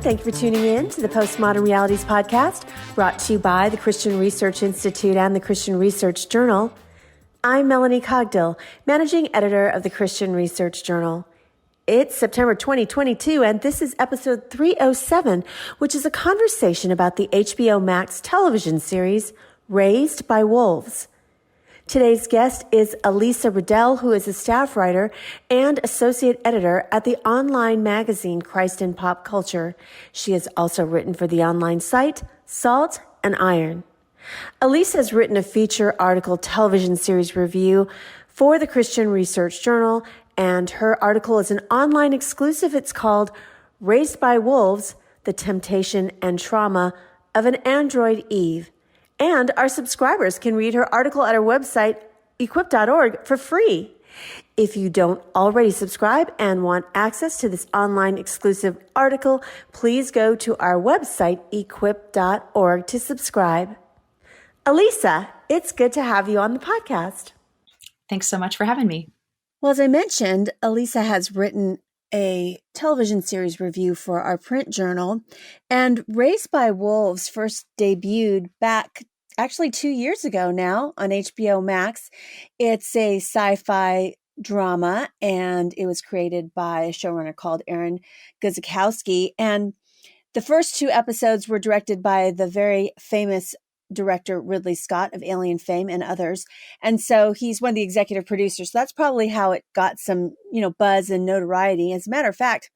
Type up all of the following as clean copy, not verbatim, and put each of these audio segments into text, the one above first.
Thank you for tuning in to the Postmodern Realities podcast, brought to you by the Christian Research Institute and the Christian Research Journal. I'm Melanie Cogdill, managing editor of the Christian Research Journal. It's September 2022, and this is episode 307, which is a conversation about the HBO Max television series, Raised by Wolves. Today's guest is Elisa Riddell, who is a staff writer and associate editor at the online magazine Christ in Pop Culture. She has also written for the online site Salt and Iron. Elisa has written a feature article television series review for the Christian Research Journal, and her article is an online exclusive. It's called Raised by Wolves, The Temptation and Trauma of an Android Eve. And our subscribers can read her article at our website, equip.org, for free. If you don't already subscribe and want access to this online exclusive article, please go to our website, equip.org, to subscribe. Elisa, it's good to have you on the podcast. Thanks so much for having me. Well, as I mentioned, Elisa has written a television series review for our print journal, and Raised by Wolves first debuted back actually 2 years ago now on HBO Max. It's a sci-fi drama, and it was created by a showrunner called Aaron Guzikowski. And the first 2 episodes were directed by the very famous director Ridley Scott of Alien fame and others. And so he's one of the executive producers. So that's probably how it got some, buzz and notoriety. As a matter of fact,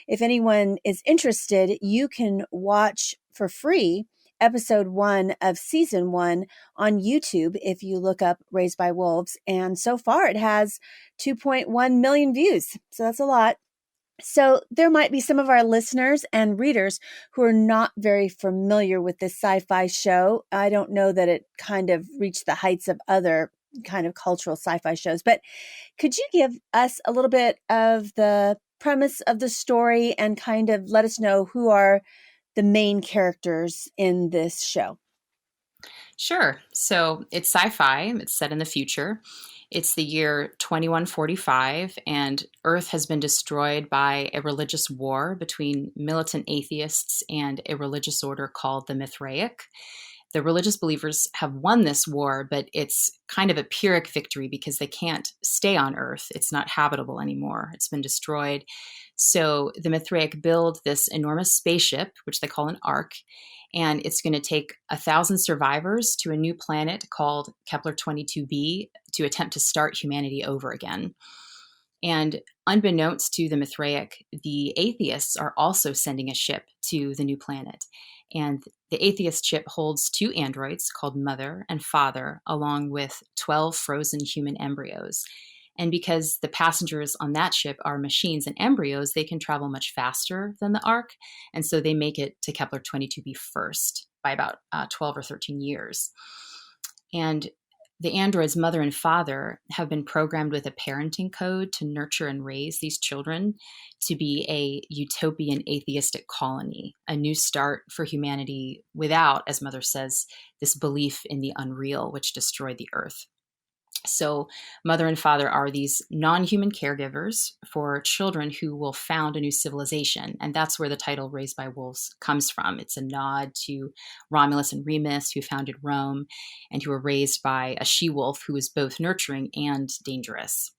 if anyone is interested, you can watch for free episode 1 of season 1 on YouTube if you look up Raised by Wolves. And so far it has 2.1 million views. So that's a lot. So there might be some of our listeners and readers who are not very familiar with this sci-fi show. I don't know that it kind of reached the heights of other kind of cultural sci-fi shows, but could you give us a little bit of the premise of the story and kind of let us know who are the main characters in this show? Sure. So it's sci-fi. It's set in the future. It's the year 2145, and Earth has been destroyed by a religious war between militant atheists and a religious order called the Mithraic. The religious believers have won this war, but it's kind of a Pyrrhic victory because they can't stay on Earth. It's not habitable anymore. It's been destroyed. So the Mithraic build this enormous spaceship, which they call an ark, and it's going to take 1,000 survivors to a new planet called Kepler 22b to attempt to start humanity over again. And unbeknownst to the Mithraic, the atheists are also sending a ship to the new planet. And the atheist ship holds 2 androids called Mother and Father, along with 12 frozen human embryos. And because the passengers on that ship are machines and embryos, they can travel much faster than the Ark. And so they make it to Kepler 22b first by about 12 or 13 years. And the androids, Mother and Father, have been programmed with a parenting code to nurture and raise these children to be a utopian atheistic colony, a new start for humanity without, as Mother says, this belief in the unreal, which destroyed the Earth. So Mother and Father are these non-human caregivers for children who will found a new civilization. And that's where the title Raised by Wolves comes from. It's a nod to Romulus and Remus, who founded Rome and who were raised by a she-wolf who is both nurturing and dangerous.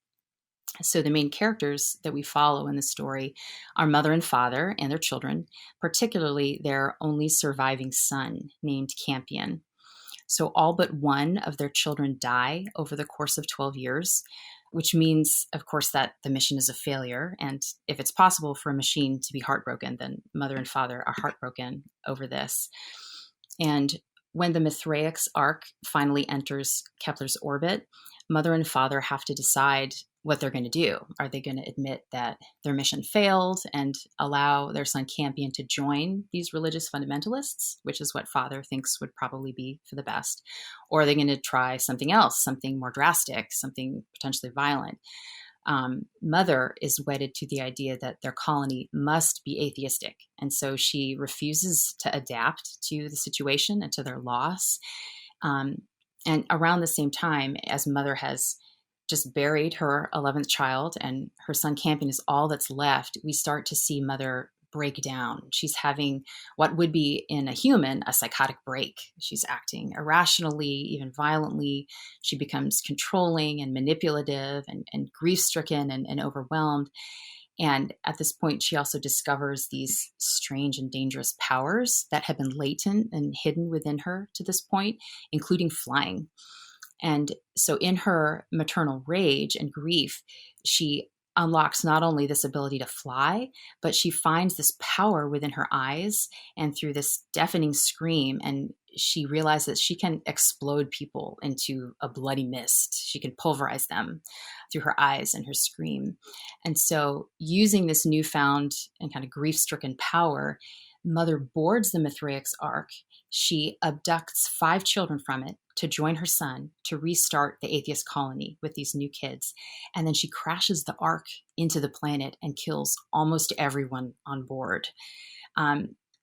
So the main characters that we follow in the story are Mother and Father and their children, particularly their only surviving son named Campion. So all but one of their children die over the course of 12 years, which means, of course, that the mission is a failure. And if it's possible for a machine to be heartbroken, then Mother and Father are heartbroken over this. And when the Mithraic's ark finally enters Kepler's orbit, Mother and Father have to decide what they're going to do. Are they going to admit that their mission failed and allow their son Campion to join these religious fundamentalists, which is what Father thinks would probably be for the best? Or are they going to try something else, something more drastic, something potentially violent? Mother is wedded to the idea that their colony must be atheistic. And so she refuses to adapt to the situation and to their loss. And around the same time as Mother has just buried her 11th child and her son Campion is all that's left, we start to see Mother break down. She's having what would be in a human a psychotic break. She's acting irrationally, even violently. She becomes controlling and manipulative and grief-stricken and overwhelmed. And at this point, she also discovers these strange and dangerous powers that have been latent and hidden within her to this point, including flying. And so in her maternal rage and grief, she unlocks not only this ability to fly, but she finds this power within her eyes and through this deafening scream. And she realizes she can explode people into a bloody mist. She can pulverize them through her eyes and her scream. And so using this newfound and kind of grief-stricken power, Mother boards the Mithraeus Ark. She abducts 5 children from it to join her son to restart the atheist colony with these new kids. And then she crashes the Ark into the planet and kills almost everyone on board.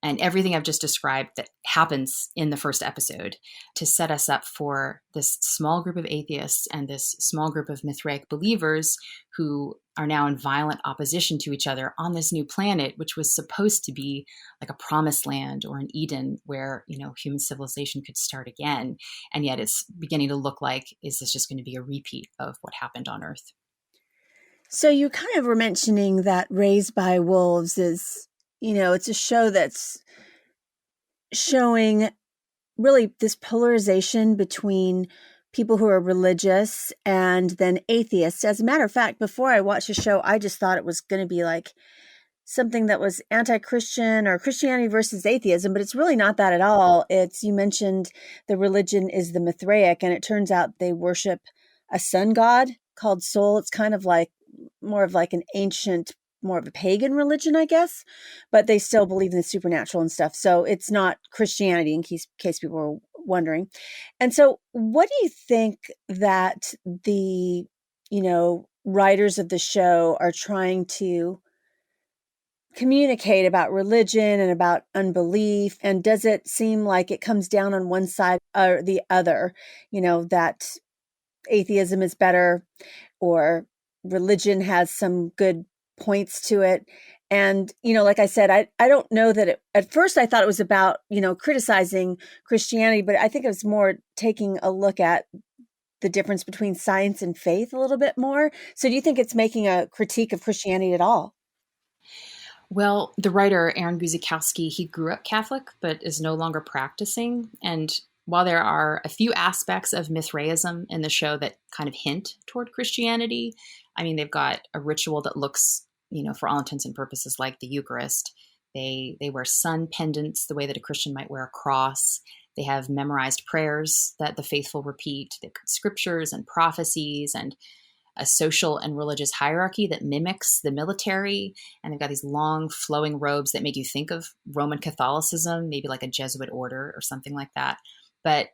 And everything I've just described that happens in the first episode to set us up for this small group of atheists and this small group of Mithraic believers who are now in violent opposition to each other on this new planet, which was supposed to be like a promised land or an Eden where, human civilization could start again. And yet it's beginning to look like, is this just going to be a repeat of what happened on Earth? So you kind of were mentioning that Raised by Wolves is, it's a show that's showing really this polarization between people who are religious and then atheists. As a matter of fact, before I watched the show, I just thought it was going to be like something that was anti-Christian or Christianity versus atheism, but it's really not that at all. You mentioned the religion is the Mithraic, and it turns out they worship a sun god called Sol. It's kind of like more of like an ancient, more of a pagan religion, I guess, but they still believe in the supernatural and stuff. So it's not Christianity, in case people were wondering. And so what do you think that the, writers of the show are trying to communicate about religion and about unbelief? And does it seem like it comes down on one side or the other, that atheism is better or religion has some good points to it? And, like I said, I don't know that at first I thought it was about, criticizing Christianity, but I think it was more taking a look at the difference between science and faith a little bit more. So do you think it's making a critique of Christianity at all? Well, the writer Aaron Guzikowski, he grew up Catholic, but is no longer practicing. And while there are a few aspects of Misraism in the show that kind of hint toward Christianity, I mean, they've got a ritual that looks, for all intents and purposes, like the Eucharist. They wear sun pendants the way that a Christian might wear a cross. They have memorized prayers that the faithful repeat. They've got scriptures and prophecies and a social and religious hierarchy that mimics the military. And they've got these long flowing robes that make you think of Roman Catholicism, maybe like a Jesuit order or something like that. But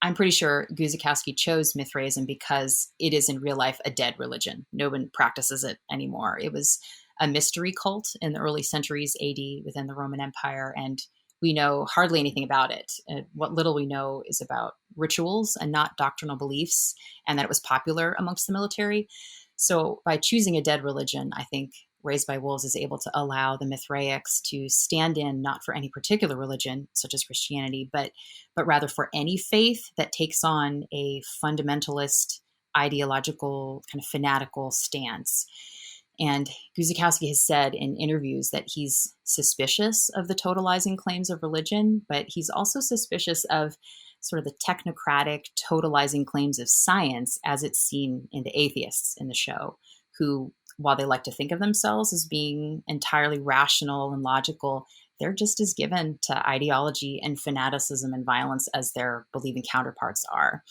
I'm pretty sure Guzikowski chose Mithraism because it is in real life a dead religion. No one practices it anymore. It was a mystery cult in the early centuries AD within the Roman Empire, and we know hardly anything about it. What little we know is about rituals and not doctrinal beliefs, and that it was popular amongst the military. So by choosing a dead religion, I think Raised by Wolves is able to allow the Mithraics to stand in not for any particular religion, such as Christianity, but rather for any faith that takes on a fundamentalist, ideological, kind of fanatical stance. And Guzikowski has said in interviews that he's suspicious of the totalizing claims of religion, but he's also suspicious of sort of the technocratic, totalizing claims of science as it's seen in the atheists in the show, who, while they like to think of themselves as being entirely rational and logical, they're just as given to ideology and fanaticism and violence as their believing counterparts are.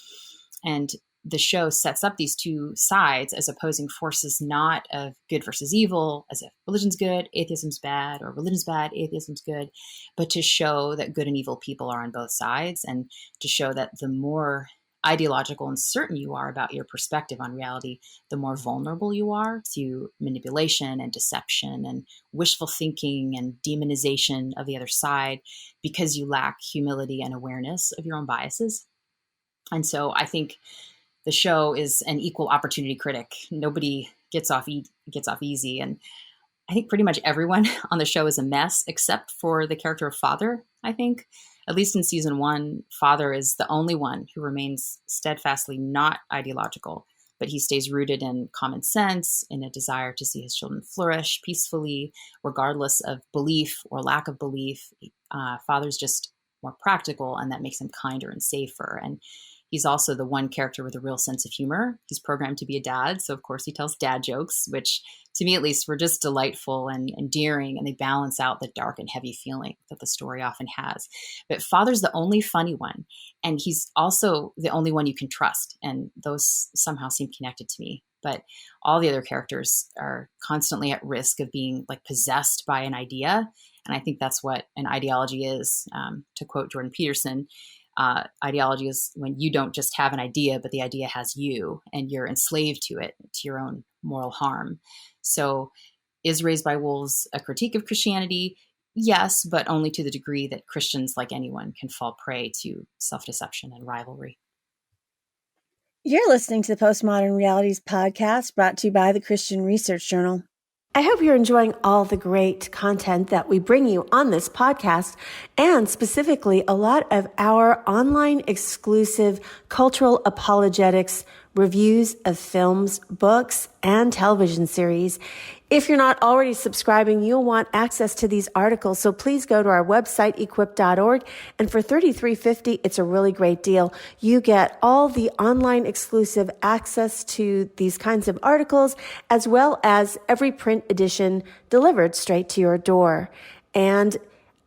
And the show sets up these two sides as opposing forces, not of good versus evil, as if religion's good, atheism's bad, or religion's bad, atheism's good, but to show that good and evil people are on both sides, and to show that the more ideological and certain you are about your perspective on reality, the more vulnerable you are to manipulation and deception and wishful thinking and demonization of the other side because you lack humility and awareness of your own biases. And so I think the show is an equal opportunity critic. Nobody gets off easy. And I think pretty much everyone on the show is a mess except for the character of Father, I think. At least in season 1, Father is the only one who remains steadfastly not ideological, but he stays rooted in common sense, in a desire to see his children flourish peacefully, regardless of belief or lack of belief. Father's just more practical, and that makes him kinder and safer. And he's also the one character with a real sense of humor. He's programmed to be a dad, so of course he tells dad jokes, which to me at least were just delightful and endearing, and they balance out the dark and heavy feeling that the story often has. But Father's the only funny one, and he's also the only one you can trust, and those somehow seem connected to me. But all the other characters are constantly at risk of being like possessed by an idea, and I think that's what an ideology is. To quote Jordan Peterson, ideology is when you don't just have an idea, but the idea has you, and you're enslaved to it, to your own moral harm. So is Raised by Wolves a critique of Christianity? Yes, but only to the degree that Christians, like anyone, can fall prey to self-deception and rivalry. You're listening to the Postmodern Realities podcast, brought to you by the Christian Research Journal. I hope you're enjoying all the great content that we bring you on this podcast, and specifically a lot of our online exclusive cultural apologetics reviews of films, books, and television series. If you're not already subscribing, you'll want access to these articles, so please go to our website, equip.org, and for $33.50, it's a really great deal. You get all the online exclusive access to these kinds of articles, as well as every print edition delivered straight to your door. And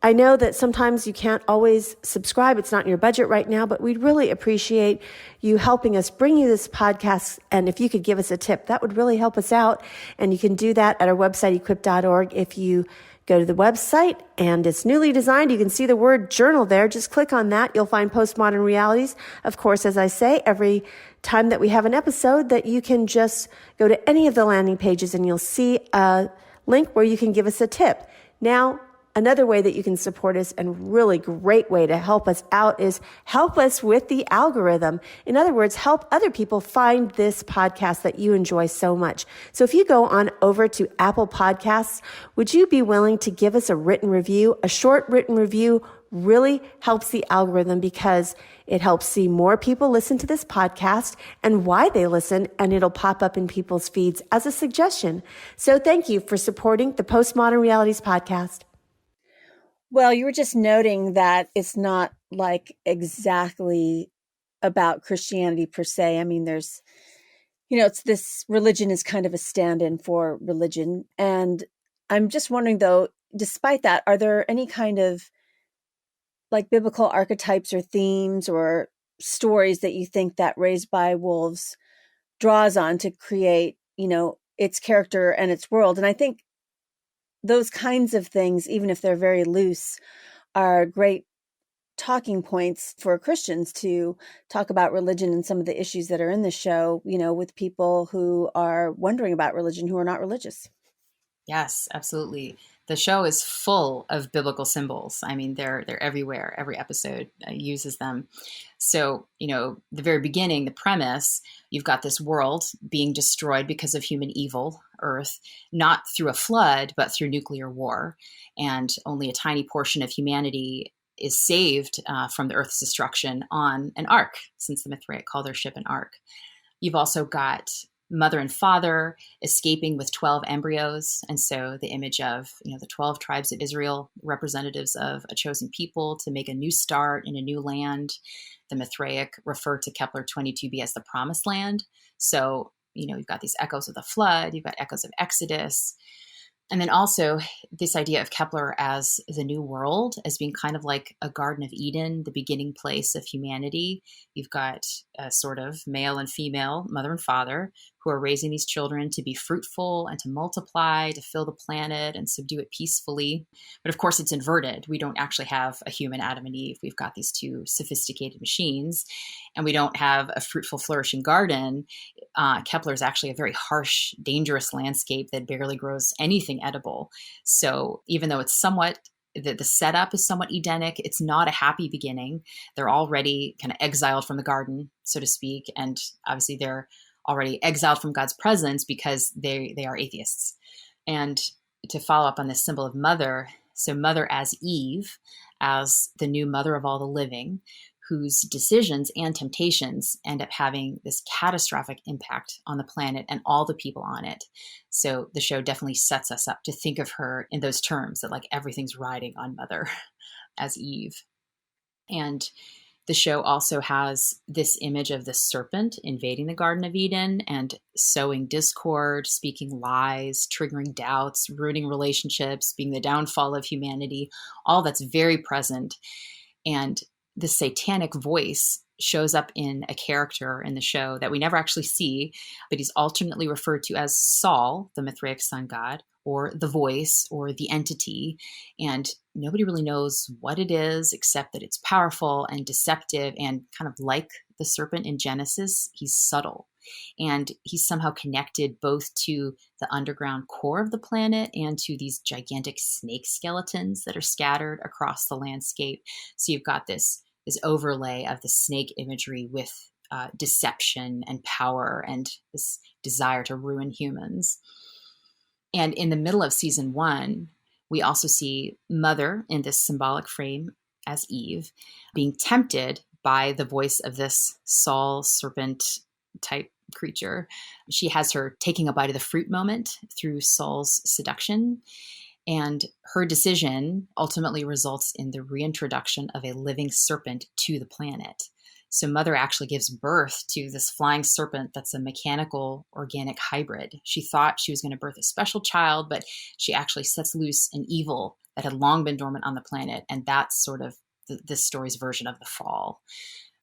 I know that sometimes you can't always subscribe. It's not in your budget right now, but we'd really appreciate you helping us bring you this podcast. And if you could give us a tip, that would really help us out. And you can do that at our website, equip.org. If you go to the website and it's newly designed, you can see the word journal there. Just click on that. You'll find Postmodern Realities. Of course, as I say, every time that we have an episode, that you can just go to any of the landing pages and you'll see a link where you can give us a tip. Now, another way that you can support us, and really great way to help us out, is help us with the algorithm. In other words, help other people find this podcast that you enjoy so much. So if you go on over to Apple Podcasts, would you be willing to give us a written review? A short written review really helps the algorithm, because it helps see more people listen to this podcast and why they listen, and it'll pop up in people's feeds as a suggestion. So thank you for supporting the Postmodern Realities podcast. Well, you were just noting that it's not like exactly about Christianity per se. I mean, there's, it's this religion is kind of a stand-in for religion. And I'm just wondering, though, despite that, are there any kind of like biblical archetypes or themes or stories that you think that Raised by Wolves draws on to create, its character and its world? And I think those kinds of things, even if they're very loose, are great talking points for Christians to talk about religion and some of the issues that are in the show, with people who are wondering about religion, who are not religious. Yes, absolutely. The show is full of biblical symbols. I mean, they're everywhere. Every episode uses them. So, the very beginning, the premise, you've got this world being destroyed because of human evil, Earth, not through a flood, but through nuclear war. And only a tiny portion of humanity is saved from the Earth's destruction on an ark, since the Mithraic call their ship an ark. You've also got mother and father escaping with 12 embryos. And so the image of, the 12 tribes of Israel, representatives of a chosen people to make a new start in a new land. The Mithraic refer to Kepler 22b as the promised land. So, you've got these echoes of the flood, you've got echoes of Exodus. And then also this idea of Kepler as the new world, as being kind of like a Garden of Eden, the beginning place of humanity. You've got a sort of male and female, mother and father, who are raising these children to be fruitful and to multiply, to fill the planet and subdue it peacefully. But of course, it's inverted. We don't actually have a human Adam and Eve. We've got these two sophisticated machines, and we don't have a fruitful, flourishing garden. Kepler is actually a very harsh, dangerous landscape that barely grows anything edible. So even though it's somewhat, the setup is somewhat Edenic, it's not a happy beginning. They're already kind of exiled from the garden, so to speak. And obviously they're already exiled from God's presence because they are atheists. And to follow up on this symbol of mother, so mother as Eve, as the new mother of all the living, whose decisions and temptations end up having this catastrophic impact on the planet and all the people on it. So the show definitely sets us up to think of her in those terms, that like everything's riding on mother as Eve. And the show also has this image of the serpent invading the Garden of Eden and sowing discord, speaking lies, triggering doubts, ruining relationships, being the downfall of humanity. All that's very present. And the satanic voice shows up in a character in the show that we never actually see, but he's alternately referred to as Saul, the Mithraic sun god, or the voice, or the entity. And nobody really knows what it is, except that it's powerful and deceptive, and kind of like the serpent in Genesis, he's subtle. And he's somehow connected both to the underground core of the planet and to these gigantic snake skeletons that are scattered across the landscape. So you've got this overlay of the snake imagery with deception and power and this desire to ruin humans. And in the middle of season 1, we also see Mother in this symbolic frame as Eve being tempted by the voice of this Saul serpent type creature. She has her taking a bite of the fruit moment through Saul's seduction. And her decision ultimately results in the reintroduction of a living serpent to the planet. So Mother actually gives birth to this flying serpent that's a mechanical organic hybrid. She thought she was going to birth a special child, but she actually sets loose an evil that had long been dormant on the planet. And that's sort of this story's version of the fall.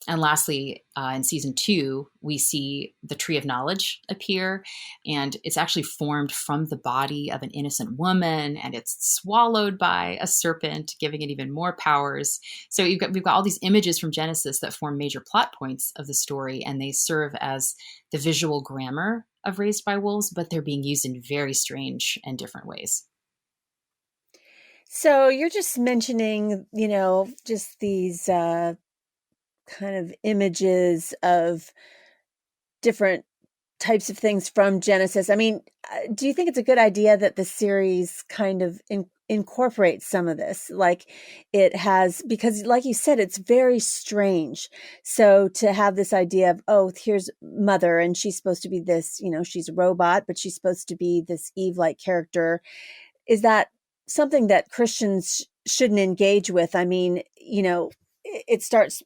And lastly, in season 2, we see the tree of knowledge appear, and it's actually formed from the body of an innocent woman, and it's swallowed by a serpent, giving it even more powers. So we've got all these images from Genesis that form major plot points of the story, and they serve as the visual grammar of Raised by Wolves, but they're being used in very strange and different ways. So you're just mentioning, just these kind of images of different types of things from Genesis. I mean, do you think it's a good idea that the series kind of incorporates some of this? Like it has, because like you said, it's very strange. So to have this idea of, oh, here's Mother and she's supposed to be this, she's a robot, but she's supposed to be this Eve-like character. Is that something that Christians shouldn't engage with? I mean, it starts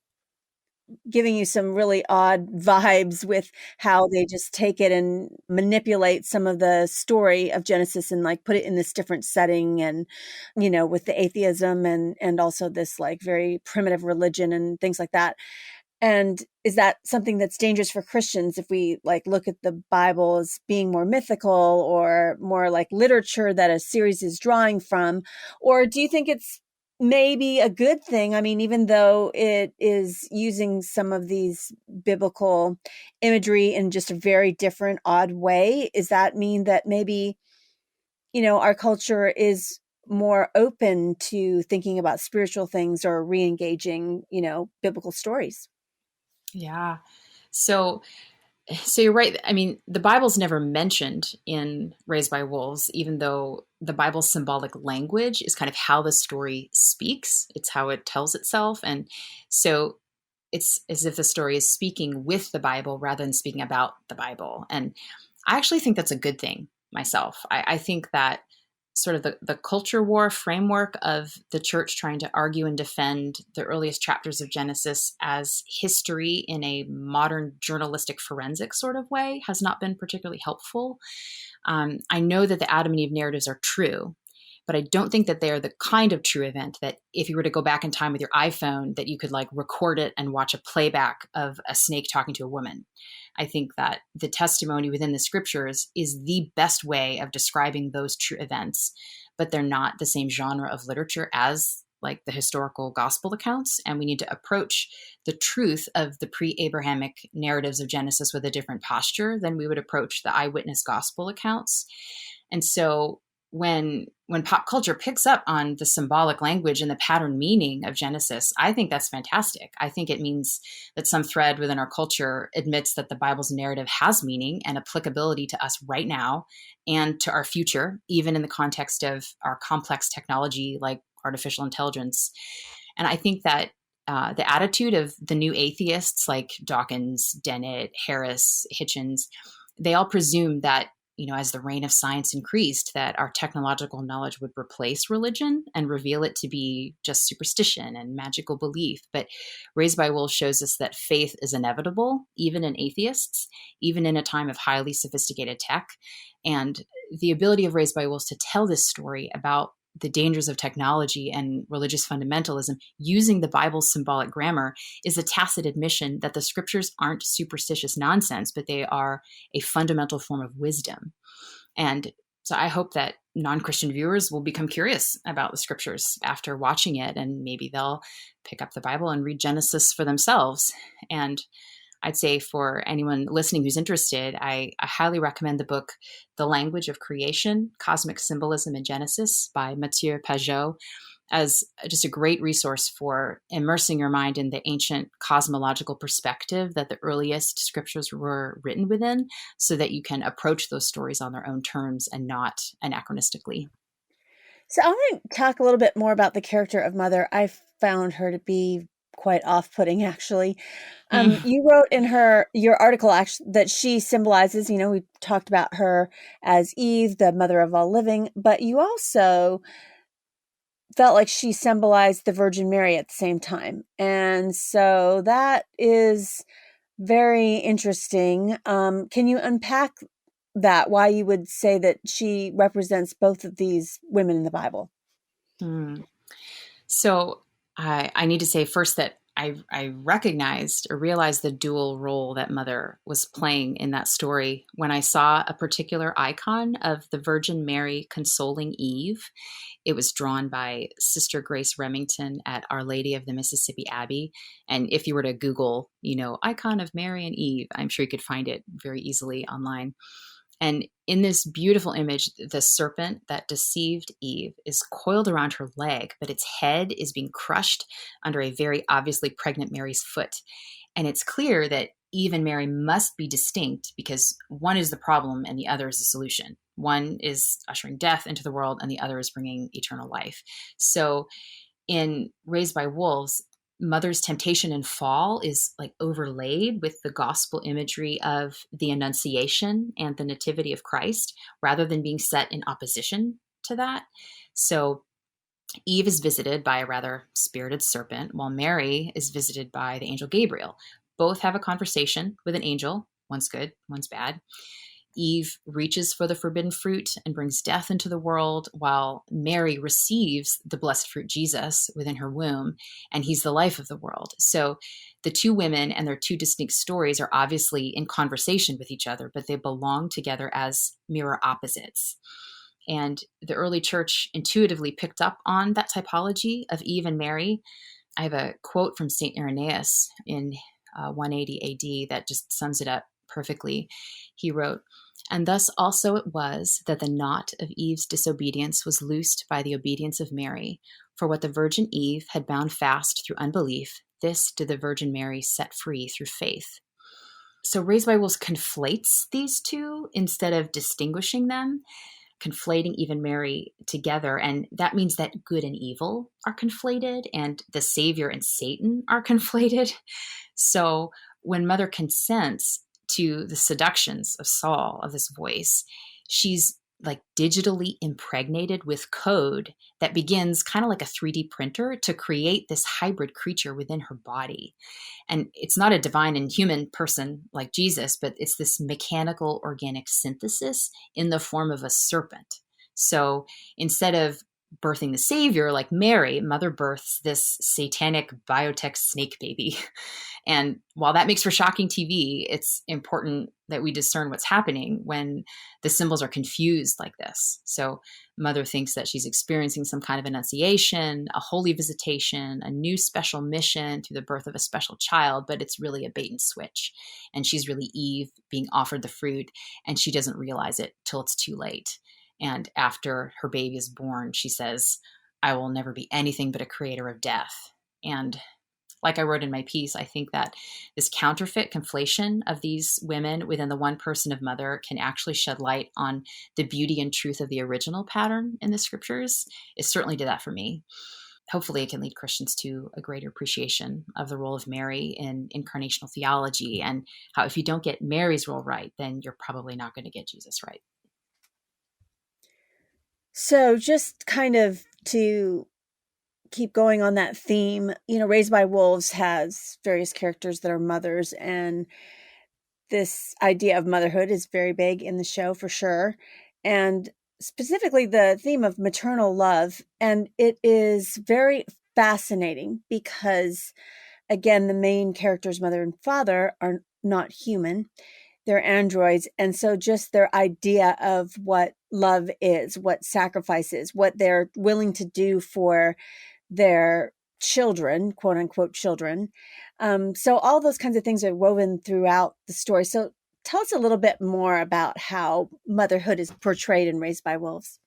giving you some really odd vibes with how they just take it and manipulate some of the story of Genesis and like put it in this different setting, and with the atheism and also this like very primitive religion and things like that. And is that something that's dangerous for Christians if we like look at the Bible as being more mythical or more like literature that a series is drawing from? Or do you think it's maybe a good thing? I mean, even though it is using some of these biblical imagery in just a very different, odd way, does that mean that maybe, our culture is more open to thinking about spiritual things or re-engaging, biblical stories? Yeah. So you're right. I mean, the Bible's never mentioned in Raised by Wolves, even though the Bible's symbolic language is kind of how the story speaks. It's how it tells itself. And so it's as if the story is speaking with the Bible rather than speaking about the Bible. And I actually think that's a good thing myself. I think that sort of the culture war framework of the church trying to argue and defend the earliest chapters of Genesis as history in a modern journalistic forensic sort of way has not been particularly helpful. I know that the Adam and Eve narratives are true, but I don't think that they are the kind of true event that if you were to go back in time with your iPhone, that you could like record it and watch a playback of a snake talking to a woman. I think that the testimony within the scriptures is the best way of describing those true events, but they're not the same genre of literature as like the historical gospel accounts. And we need to approach the truth of the pre-Abrahamic narratives of Genesis with a different posture than we would approach the eyewitness gospel accounts. And so when pop culture picks up on the symbolic language and the pattern meaning of Genesis, I think that's fantastic. I think it means that some thread within our culture admits that the Bible's narrative has meaning and applicability to us right now and to our future, even in the context of our complex technology like artificial intelligence. And I think that the attitude of the new atheists like Dawkins, Dennett, Harris, Hitchens, they all presume that, as the reign of science increased, that our technological knowledge would replace religion and reveal it to be just superstition and magical belief. But Raised by Wolves shows us that faith is inevitable, even in atheists, even in a time of highly sophisticated tech. And the ability of Raised by Wolves to tell this story about the dangers of technology and religious fundamentalism using the Bible's symbolic grammar is a tacit admission that the scriptures aren't superstitious nonsense, but they are a fundamental form of wisdom. And so I hope that non-Christian viewers will become curious about the scriptures after watching it, and maybe they'll pick up the Bible and read Genesis for themselves. And I'd say for anyone listening who's interested, I highly recommend the book, The Language of Creation, Cosmic Symbolism in Genesis by Mathieu Pajot, as just a great resource for immersing your mind in the ancient cosmological perspective that the earliest scriptures were written within, so that you can approach those stories on their own terms and not anachronistically. So I want to talk a little bit more about the character of Mother. I found her to be quite off-putting, actually. You wrote in your article actually that she symbolizes, we talked about her as Eve, the mother of all living, but you also felt like she symbolized the Virgin Mary at the same time. And so that is very interesting. Can you unpack that, why you would say that she represents both of these women in the Bible? So I need to say first that I recognized or realized the dual role that Mother was playing in that story when I saw a particular icon of the Virgin Mary consoling Eve. It was drawn by Sister Grace Remington at Our Lady of the Mississippi Abbey. And if you were to Google, icon of Mary and Eve, I'm sure you could find it very easily online. And in this beautiful image, the serpent that deceived Eve is coiled around her leg, but its head is being crushed under a very obviously pregnant Mary's foot. And it's clear that Eve and Mary must be distinct because one is the problem and the other is the solution. One is ushering death into the world and the other is bringing eternal life. So in Raised by Wolves, Mother's temptation and fall is like overlaid with the gospel imagery of the Annunciation and the Nativity of Christ, rather than being set in opposition to that. So Eve is visited by a rather spirited serpent, while Mary is visited by the angel Gabriel. Both have a conversation with an angel. One's good, one's bad. Eve reaches for the forbidden fruit and brings death into the world, while Mary receives the blessed fruit, Jesus, within her womb, and he's the life of the world. So the two women and their two distinct stories are obviously in conversation with each other, but they belong together as mirror opposites. And the early church intuitively picked up on that typology of Eve and Mary. I have a quote from St. Irenaeus in 180 AD that just sums it up perfectly. He wrote, "And thus also it was that the knot of Eve's disobedience was loosed by the obedience of Mary. For what the Virgin Eve had bound fast through unbelief, this did the Virgin Mary set free through faith." So Raised by Wolves conflates these two instead of distinguishing them, conflating Eve and Mary together. And that means that good and evil are conflated and the Savior and Satan are conflated. So when Mother consents to the seductions of Saul, of this voice, she's like digitally impregnated with code that begins kind of like a 3D printer to create this hybrid creature within her body. And it's not a divine and human person like Jesus, but it's this mechanical organic synthesis in the form of a serpent. So instead of birthing the Savior like Mary, Mother births this satanic biotech snake baby. And while that makes for shocking TV, it's important that we discern what's happening when the symbols are confused like this. So Mother thinks that she's experiencing some kind of annunciation, a holy visitation, a new special mission through the birth of a special child, but it's really a bait and switch. And she's really Eve being offered the fruit, and she doesn't realize it till it's too late. And after her baby is born, she says, I will never be anything but a creator of death. And like I wrote in my piece, I think that this counterfeit conflation of these women within the one person of mother can actually shed light on the beauty and truth of the original pattern in the scriptures. It certainly did that for me. Hopefully it can lead Christians to a greater appreciation of the role of Mary in incarnational theology, and how if you don't get Mary's role right, then you're probably not going to get Jesus right. So just kind of to keep going on that theme, Raised by Wolves has various characters that are mothers, and this idea of motherhood is very big in the show for sure. And specifically the theme of maternal love. And it is very fascinating because, again, the main characters, mother and father, are not human. They're androids. And so just their idea of what love is, what sacrifice is, what they're willing to do for their children, quote unquote children. So all those kinds of things are woven throughout the story. So tell us a little bit more about how motherhood is portrayed in Raised by Wolves.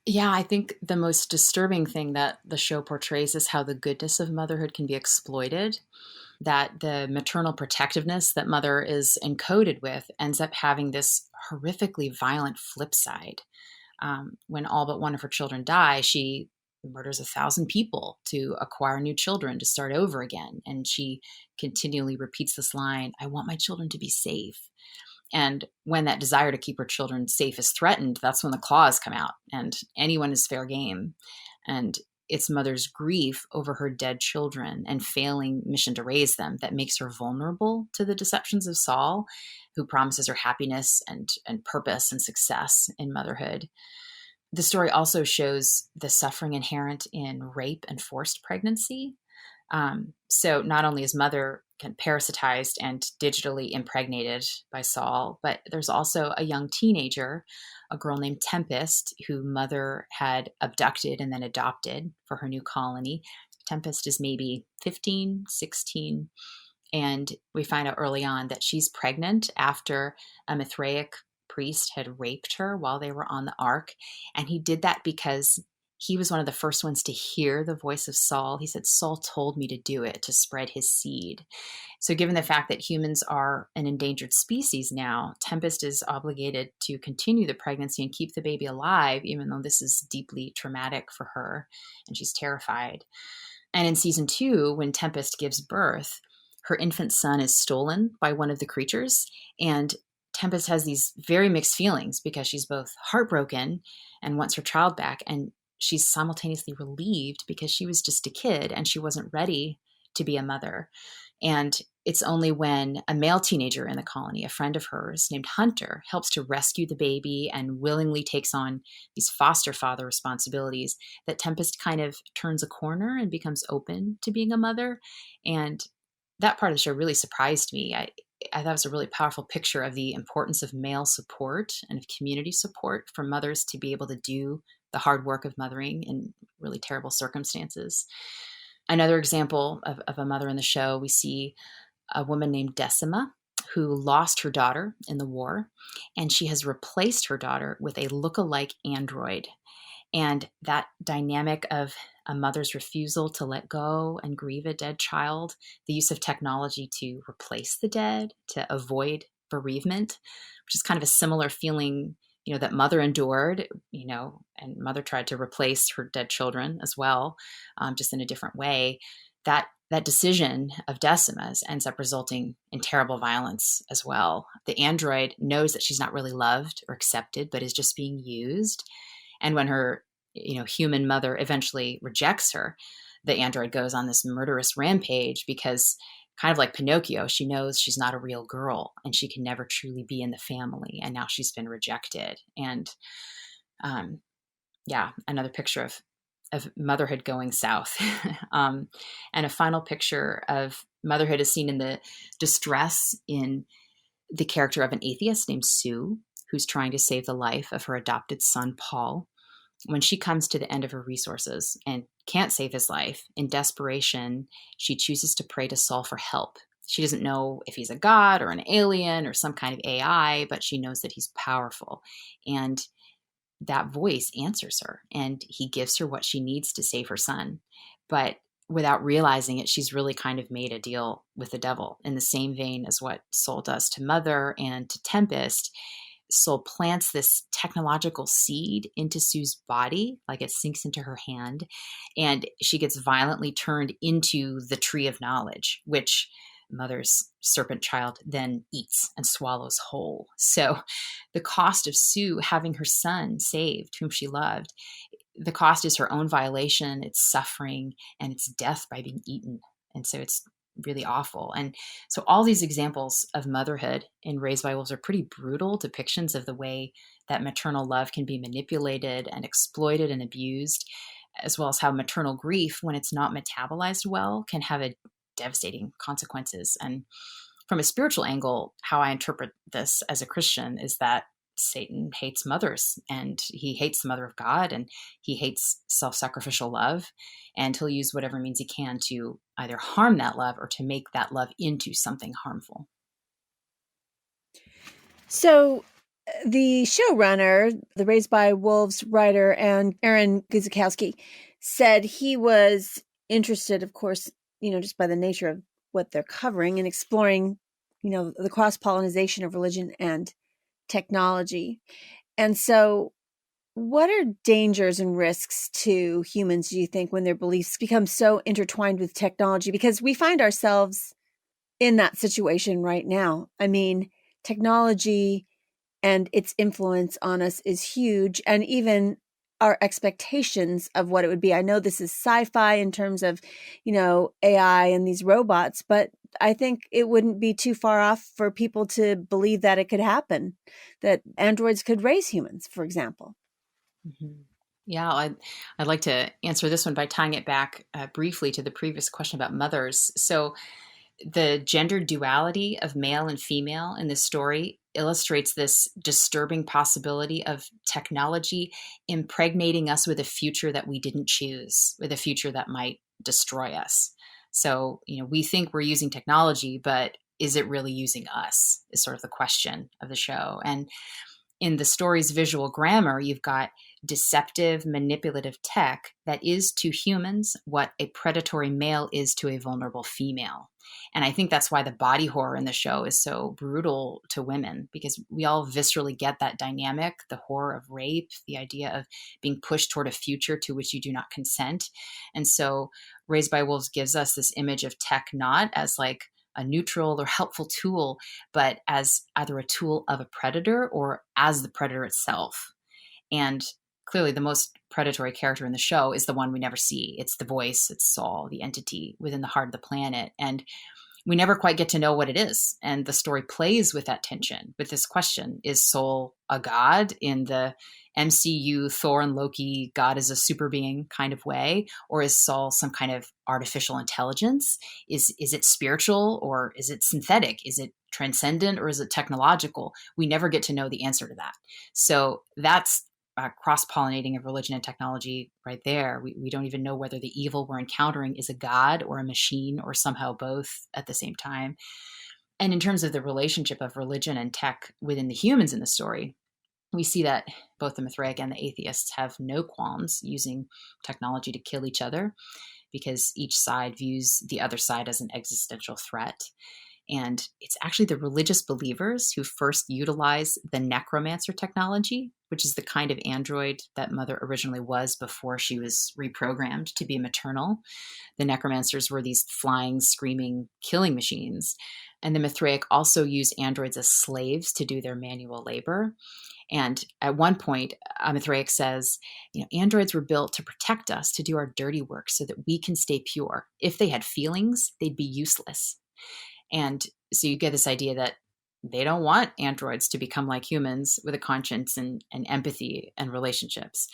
Yeah, I think the most disturbing thing that the show portrays is how the goodness of motherhood can be exploited, that the maternal protectiveness that mother is encoded with ends up having this horrifically violent flip side. When all but one of her children die, she murders 1,000 people to acquire new children to start over again. And she continually repeats this line, I want my children to be safe. And when that desire to keep her children safe is threatened, that's when the claws come out, and anyone is fair game. And it's mother's grief over her dead children and failing mission to raise them that makes her vulnerable to the deceptions of Saul, who promises her happiness and purpose and success in motherhood. The story also shows the suffering inherent in rape and forced pregnancy. So not only is mother parasitized and digitally impregnated by Saul, but there's also a young teenager, a girl named Tempest, who mother had abducted and then adopted for her new colony. Tempest is maybe 15, 16. And we find out early on that she's pregnant after a Mithraic priest had raped her while they were on the ark. And he did that because he was one of the first ones to hear the voice of Saul. He said, Saul told me to do it, to spread his seed. So given the fact that humans are an endangered species now, Tempest is obligated to continue the pregnancy and keep the baby alive, even though this is deeply traumatic for her and she's terrified. And in season 2, when Tempest gives birth, her infant son is stolen by one of the creatures, and Tempest has these very mixed feelings because she's both heartbroken and wants her child back, and she's simultaneously relieved because she was just a kid and she wasn't ready to be a mother. And it's only when a male teenager in the colony, a friend of hers named Hunter, helps to rescue the baby and willingly takes on these foster father responsibilities, that Tempest kind of turns a corner and becomes open to being a mother. And that part of the show really surprised me. I thought it was a really powerful picture of the importance of male support and of community support for mothers to be able to do the hard work of mothering in really terrible circumstances. Another example of a mother in the show, we see a woman named Decima who lost her daughter in the war, and she has replaced her daughter with a look-alike android. And that dynamic of a mother's refusal to let go and grieve a dead child, the use of technology to replace the dead, to avoid bereavement, which is kind of a similar feeling, that mother endured, and mother tried to replace her dead children as well, just in a different way. That decision of Decima's ends up resulting in terrible violence as well. The android knows that she's not really loved or accepted, but is just being used. And when her, human mother eventually rejects her, the android goes on this murderous rampage because, kind of like Pinocchio, she knows she's not a real girl and she can never truly be in the family. And now she's been rejected. And another picture of motherhood going south. And a final picture of motherhood is seen in the distress in the character of an atheist named Sue, who's trying to save the life of her adopted son, Paul. When she comes to the end of her resources and can't save his life, in desperation, she chooses to pray to Saul for help She doesn't know if he's a god or an alien or some kind of AI, but she knows that he's powerful. And that voice answers her, and he gives her what she needs to save her son. But without realizing it, she's really kind of made a deal with the devil, in the same vein as what Soul does to Mother and to Tempest. Soul plants this technological seed into Sue's body, like it sinks into her hand, and she gets violently turned into the tree of knowledge, which Mother's serpent child then eats and swallows whole. So the cost of Sue having her son saved, whom she loved, the cost is her own violation, it's suffering, and it's death by being eaten. And so it's really awful. And so all these examples of motherhood in Raised by Wolves are pretty brutal depictions of the way that maternal love can be manipulated and exploited and abused, as well as how maternal grief, when it's not metabolized well, can have a devastating consequences. And from a spiritual angle, how I interpret this as a Christian is that Satan hates mothers, and he hates the mother of God, and he hates self-sacrificial love, and he'll use whatever means he can to either harm that love or to make that love into something harmful. So the showrunner, the Raised by Wolves writer, and Aaron Guzikowski said he was interested, of course, just by the nature of what they're covering and exploring, the cross-pollination of religion and technology. And so what are dangers and risks to humans, do you think, when their beliefs become so intertwined with technology? Because we find ourselves in that situation right now. I mean, technology and its influence on us is huge, and even our expectations of what it would be. I know this is sci-fi in terms of, AI and these robots, but I think it wouldn't be too far off for people to believe that it could happen, that androids could raise humans, for example. Mm-hmm. Yeah, I'd like to answer this one by tying it back briefly to the previous question about mothers. So the gender duality of male and female in this story illustrates this disturbing possibility of technology impregnating us with a future that we didn't choose, with a future that might destroy us. So, we think we're using technology, but is it really using us, is sort of the question of the show. And in the story's visual grammar, you've got deceptive, manipulative tech that is to humans what a predatory male is to a vulnerable female. And I think that's why the body horror in the show is so brutal to women, because we all viscerally get that dynamic, the horror of rape, the idea of being pushed toward a future to which you do not consent. And so Raised by Wolves gives us this image of tech not as like a neutral or helpful tool, but as either a tool of a predator or as the predator itself. And clearly the most predatory character in the show is the one we never see. It's the voice, it's Saul, the entity within the heart of the planet. And we never quite get to know what it is. And the story plays with that tension, with this question: is Soul a god in the MCU Thor and Loki God is a super being kind of way? Or is Soul some kind of artificial intelligence? Is it spiritual, or is it synthetic? Is it transcendent, or is it technological? We never get to know the answer to that. So that's cross-pollinating of religion and technology right there. We don't even know whether the evil we're encountering is a god or a machine or somehow both at the same time. And in terms of the relationship of religion and tech within the humans in the story, we see that both the Mithraic and the atheists have no qualms using technology to kill each other, because each side views the other side as an existential threat. And it's actually the religious believers who first utilize the necromancer technology, which is the kind of android that Mother originally was before she was reprogrammed to be maternal. The necromancers were these flying, screaming, killing machines. And the Mithraic also use androids as slaves to do their manual labor. And at one point, a Mithraic says, androids were built to protect us, to do our dirty work so that we can stay pure. If they had feelings, they'd be useless. And so you get this idea that they don't want androids to become like humans with a conscience and empathy and relationships.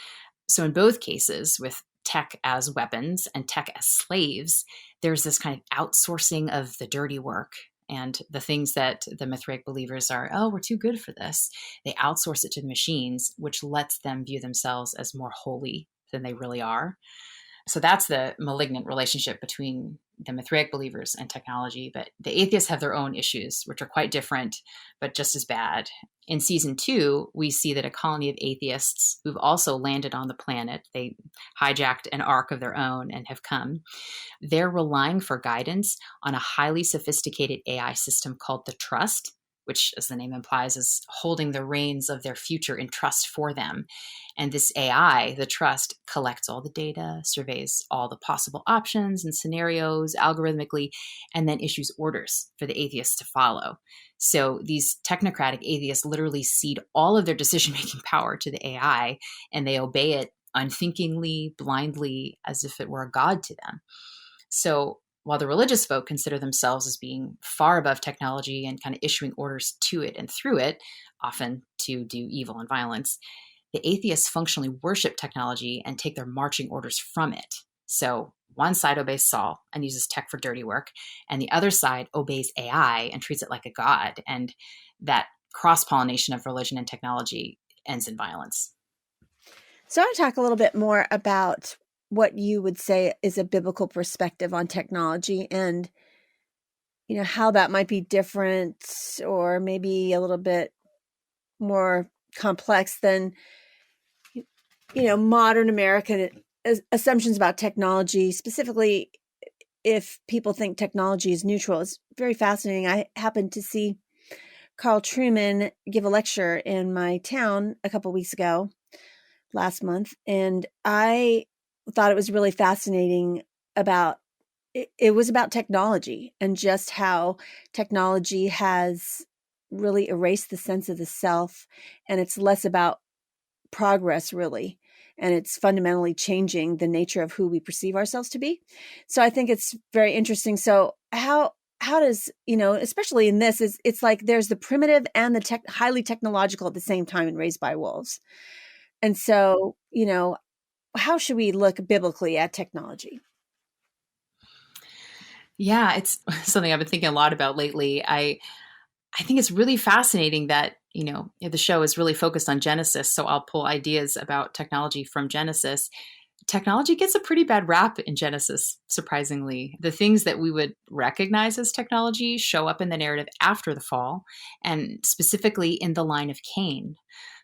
So in both cases, with tech as weapons and tech as slaves, there's this kind of outsourcing of the dirty work and the things that the Mithraic believers are, oh, we're too good for this. They outsource it to the machines, which lets them view themselves as more holy than they really are. So that's the malignant relationship between the Mithriac believers and technology. But the atheists have their own issues, which are quite different, but just as bad. In season 2, we see that a colony of atheists who've also landed on the planet, they hijacked an ark of their own and have come. They're relying for guidance on a highly sophisticated AI system called the Trust, which, as the name implies, is holding the reins of their future in trust for them. And this AI, the Trust, collects all the data, surveys all the possible options and scenarios algorithmically, and then issues orders for the atheists to follow. So these technocratic atheists literally cede all of their decision-making power to the AI, and they obey it unthinkingly, blindly, as if it were a god to them. So while the religious folk consider themselves as being far above technology and kind of issuing orders to it and through it, often to do evil and violence, the atheists functionally worship technology and take their marching orders from it. So one side obeys Saul and uses tech for dirty work, and the other side obeys AI and treats it like a god. And that cross-pollination of religion and technology ends in violence. So I want to talk a little bit more about what you would say is a biblical perspective on technology and, how that might be different or maybe a little bit more complex than, modern American assumptions about technology, specifically if people think technology is neutral. It's very fascinating. I happened to see Carl Trueman give a lecture in my town a couple weeks ago, last month, and I thought it was really fascinating about it was about technology and just how technology has really erased the sense of the self, and it's less about progress really, and it's fundamentally changing the nature of who we perceive ourselves to be. So I think it's very interesting. So how does, especially in this, it's like there's the primitive and the highly technological at the same time in Raised by Wolves. And so, how should we look biblically at technology? Yeah, it's something I've been thinking a lot about lately. I think it's really fascinating that, the show is really focused on Genesis. So I'll pull ideas about technology from Genesis. Technology gets a pretty bad rap in Genesis, surprisingly. The things that we would recognize as technology show up in the narrative after the fall, and specifically in the line of Cain.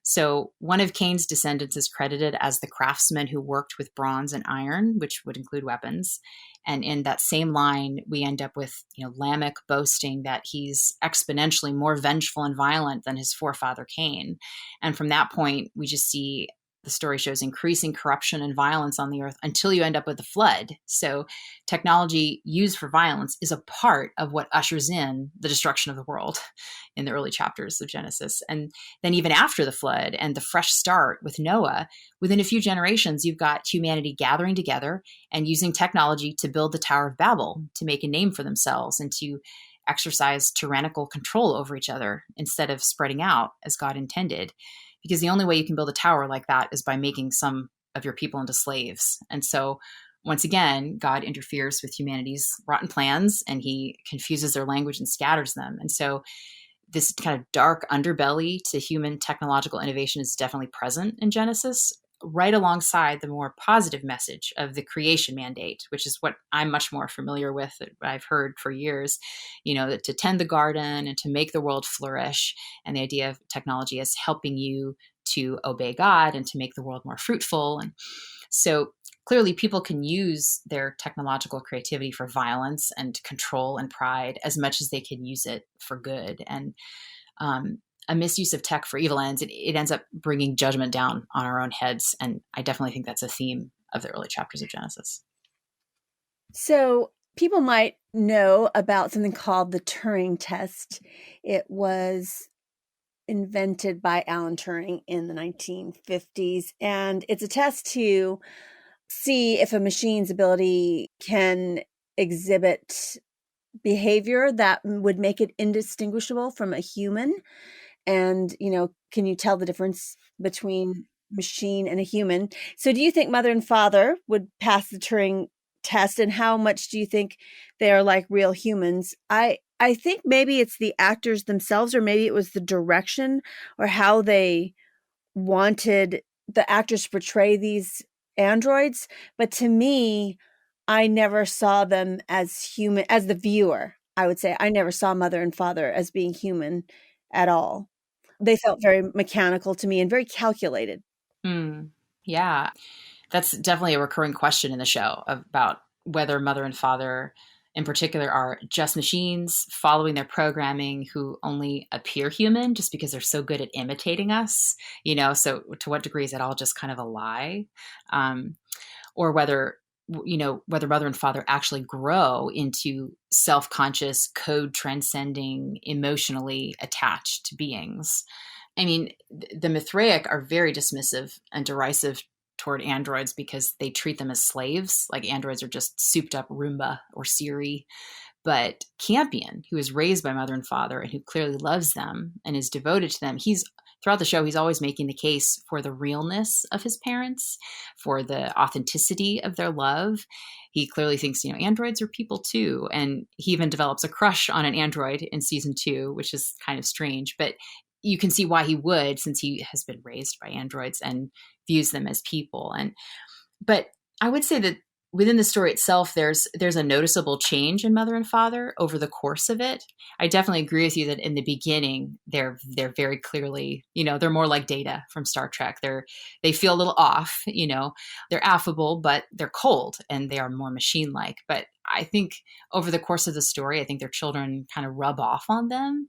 So one of Cain's descendants is credited as the craftsman who worked with bronze and iron, which would include weapons. And in that same line, we end up with, Lamech boasting that he's exponentially more vengeful and violent than his forefather Cain. And from that point, we just see the story shows increasing corruption and violence on the earth until you end up with the flood. So technology used for violence is a part of what ushers in the destruction of the world in the early chapters of Genesis. And then even after the flood and the fresh start with Noah, within a few generations, you've got humanity gathering together and using technology to build the Tower of Babel, to make a name for themselves and to exercise tyrannical control over each other instead of spreading out as God intended. Because the only way you can build a tower like that is by making some of your people into slaves. And so once again, God interferes with humanity's rotten plans and he confuses their language and scatters them. And so this kind of dark underbelly to human technological innovation is definitely present in Genesis, right alongside the more positive message of the creation mandate, which is what I'm much more familiar with, that I've heard for years, that to tend the garden and to make the world flourish, and the idea of technology as helping you to obey God and to make the world more fruitful. And so clearly people can use their technological creativity for violence and control and pride as much as they can use it for good. And a misuse of tech for evil ends, it ends up bringing judgment down on our own heads. And I definitely think that's a theme of the early chapters of Genesis. So people might know about something called the Turing Test. It was invented by Alan Turing in the 1950s, and it's a test to see if a machine's ability can exhibit behavior that would make it indistinguishable from a human. And, can you tell the difference between machine and a human? So do you think mother and father would pass the Turing test, and how much do you think they are like real humans? I think maybe it's the actors themselves, or maybe it was the direction or how they wanted the actors to portray these androids, but to me, I never saw them as human, as the viewer. I would say I never saw mother and father as being human at all. They felt very mechanical to me and very calculated. Hmm. Yeah. That's definitely a recurring question in the show about whether mother and father in particular are just machines following their programming who only appear human just because they're so good at imitating us, so to what degree is it all just kind of a lie? Or whether mother and father actually grow into self-conscious, code transcending, emotionally attached beings. I mean, the Mithraic are very dismissive and derisive toward androids because they treat them as slaves. Like androids are just souped up Roomba or Siri. But Campion, who is raised by mother and father and who clearly loves them and is devoted to them, he's throughout the show, he's always making the case for the realness of his parents, for the authenticity of their love. He clearly thinks, androids are people too. And he even develops a crush on an android in season 2, which is kind of strange. But you can see why he would, since he has been raised by androids and views them as people. But I would say that within the story itself, there's a noticeable change in mother and father over the course of it. I definitely agree with you that in the beginning, they're very clearly, they're more like Data from Star Trek. They feel a little off, they're affable, but they're cold and they are more machine-like. But I think over the course of the story, I think their children kind of rub off on them.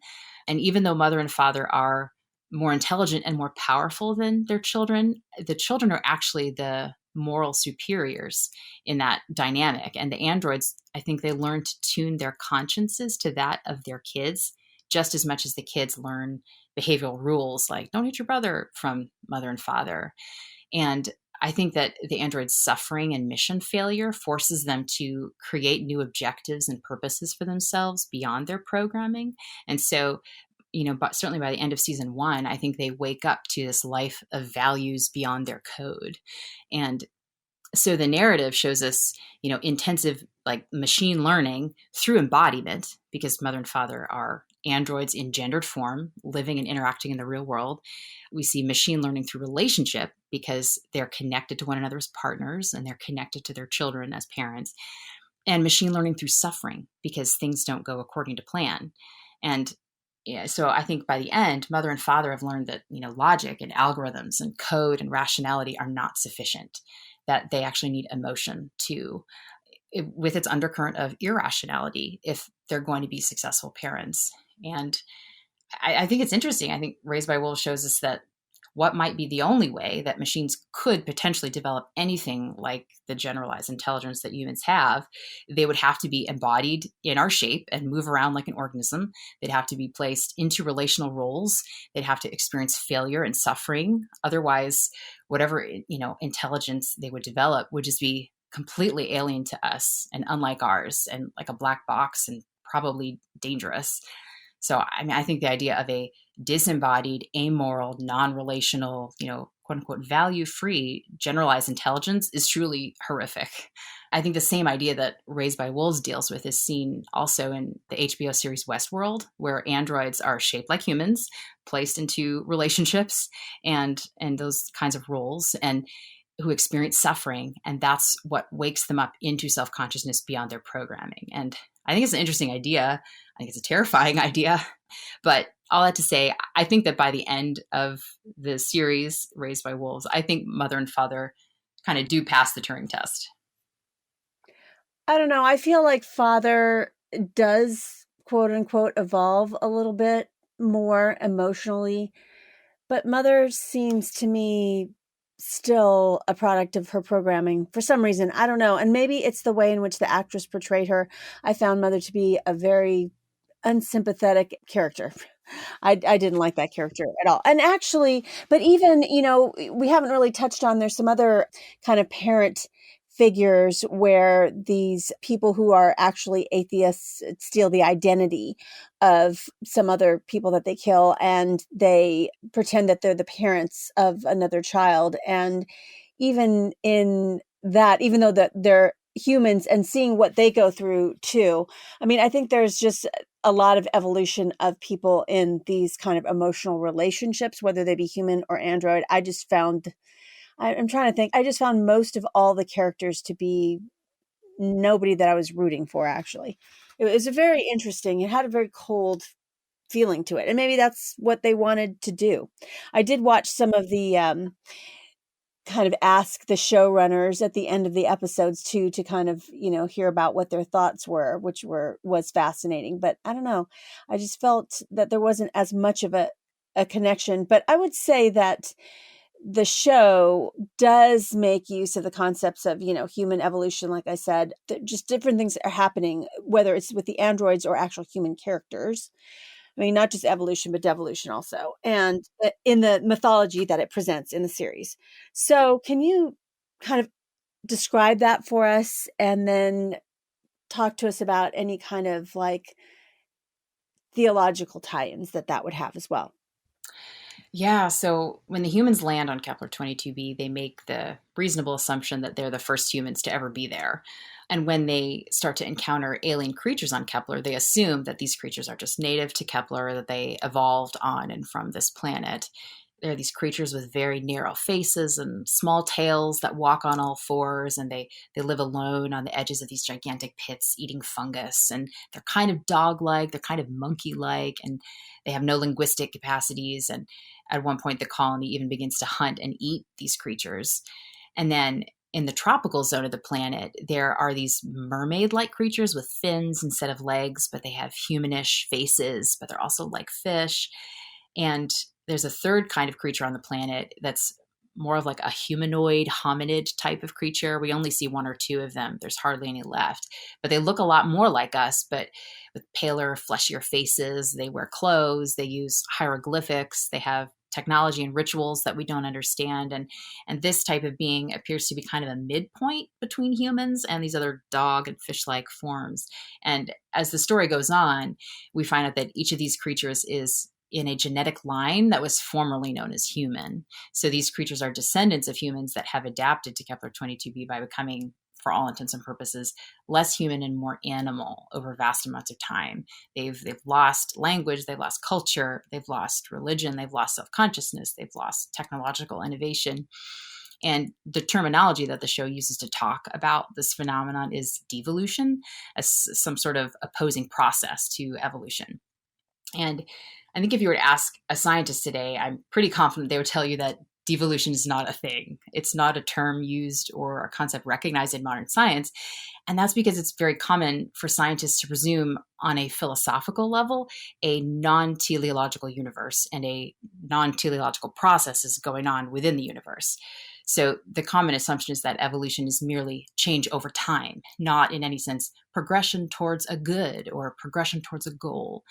And even though mother and father are more intelligent and more powerful than their children, the children are actually the moral superiors in that dynamic. And the androids, I think they learn to tune their consciences to that of their kids just as much as the kids learn behavioral rules like don't hit your brother from mother and father. And I think that the android's suffering and mission failure forces them to create new objectives and purposes for themselves beyond their programming. And so but certainly by the end of season 1, I think they wake up to this life of values beyond their code. And so the narrative shows us, intensive like machine learning through embodiment, because mother and father are androids in gendered form, living and interacting in the real world. We see machine learning through relationship because they're connected to one another as partners and they're connected to their children as parents. And machine learning through suffering because things don't go according to plan. And so I think by the end, mother and father have learned that, logic and algorithms and code and rationality are not sufficient, that they actually need emotion too, with its undercurrent of irrationality if they're going to be successful parents. And I think it's interesting. I think Raised by Wolves shows us that what might be the only way that machines could potentially develop anything like the generalized intelligence that humans have, they would have to be embodied in our shape and move around like an organism. They'd have to be placed into relational roles. They'd have to experience failure and suffering. Otherwise, whatever, intelligence they would develop would just be completely alien to us and unlike ours and like a black box and probably dangerous. So, I think the idea of a disembodied, amoral, non-relational, quote unquote, value-free, generalized intelligence is truly horrific. I think the same idea that Raised by Wolves deals with is seen also in the HBO series Westworld, where androids are shaped like humans, placed into relationships and those kinds of roles, and who experience suffering. And that's what wakes them up into self-consciousness beyond their programming. And I think it's an interesting idea. I think it's a terrifying idea. But all that to say, I think that by the end of the series, Raised by Wolves, I think mother and father kind of do pass the Turing test. I don't know. I feel like father does, quote unquote, evolve a little bit more emotionally, but mother seems to me still a product of her programming for some reason. I don't know. And maybe it's the way in which the actress portrayed her. I found mother to be a very unsympathetic character. I didn't like that character at all. And actually, but even, we haven't really touched on, there's some other kind of parent figures where these people who are actually atheists steal the identity of some other people that they kill, and they pretend that they're the parents of another child. And even in that, even though that they're humans, and seeing what they go through too. I mean, I think there's just a lot of evolution of people in these kind of emotional relationships, whether they be human or android. I just found I'm trying to think. I just found most of all the characters to be nobody that I was rooting for, actually. It was a very interesting, it had a very cold feeling to it. And maybe that's what they wanted to do. I did watch some of the kind of ask the showrunners at the end of the episodes too, to kind of, hear about what their thoughts were, which was fascinating. But I don't know. I just felt that there wasn't as much of a connection. But I would say that the show does make use of the concepts of, human evolution. Like I said, just different things are happening, whether it's with the androids or actual human characters. I mean, not just evolution, but devolution also. And in the mythology that it presents in the series. So can you kind of describe that for us and then talk to us about any kind of like theological tie-ins that would have as well? Yeah, so when the humans land on Kepler 22b, they make the reasonable assumption that they're the first humans to ever be there. And when they start to encounter alien creatures on Kepler, they assume that these creatures are just native to Kepler, that they evolved on and from this planet. There are these creatures with very narrow faces and small tails that walk on all fours, and they live alone on the edges of these gigantic pits eating fungus. And they're kind of dog-like, they're kind of monkey-like, and they have no linguistic capacities. And at one point, the colony even begins to hunt and eat these creatures. And then in the tropical zone of the planet, there are these mermaid-like creatures with fins instead of legs, but they have humanish faces, but they're also like fish. And there's a third kind of creature on the planet that's more of like a humanoid hominid type of creature. We only see one or two of them. There's hardly any left, but they look a lot more like us, but with paler, fleshier faces. They wear clothes. They use hieroglyphics. They have technology and rituals that we don't understand. And this type of being appears to be kind of a midpoint between humans and these other dog and fish-like forms. And as the story goes on, we find out that each of these creatures is in a genetic line that was formerly known as human. So these creatures are descendants of humans that have adapted to Kepler 22b by becoming, for all intents and purposes, less human and more animal over vast amounts of time. They've lost language, they've lost culture, they've lost religion, they've lost self-consciousness, they've lost technological innovation. And the terminology that the show uses to talk about this phenomenon is devolution, as some sort of opposing process to evolution. And I think if you were to ask a scientist today, I'm pretty confident they would tell you that devolution is not a thing. It's not a term used or a concept recognized in modern science. And that's because it's very common for scientists to presume on a philosophical level a non-teleological universe and a non-teleological process is going on within the universe. So the common assumption is that evolution is merely change over time, not in any sense progression towards a good or progression towards a goal.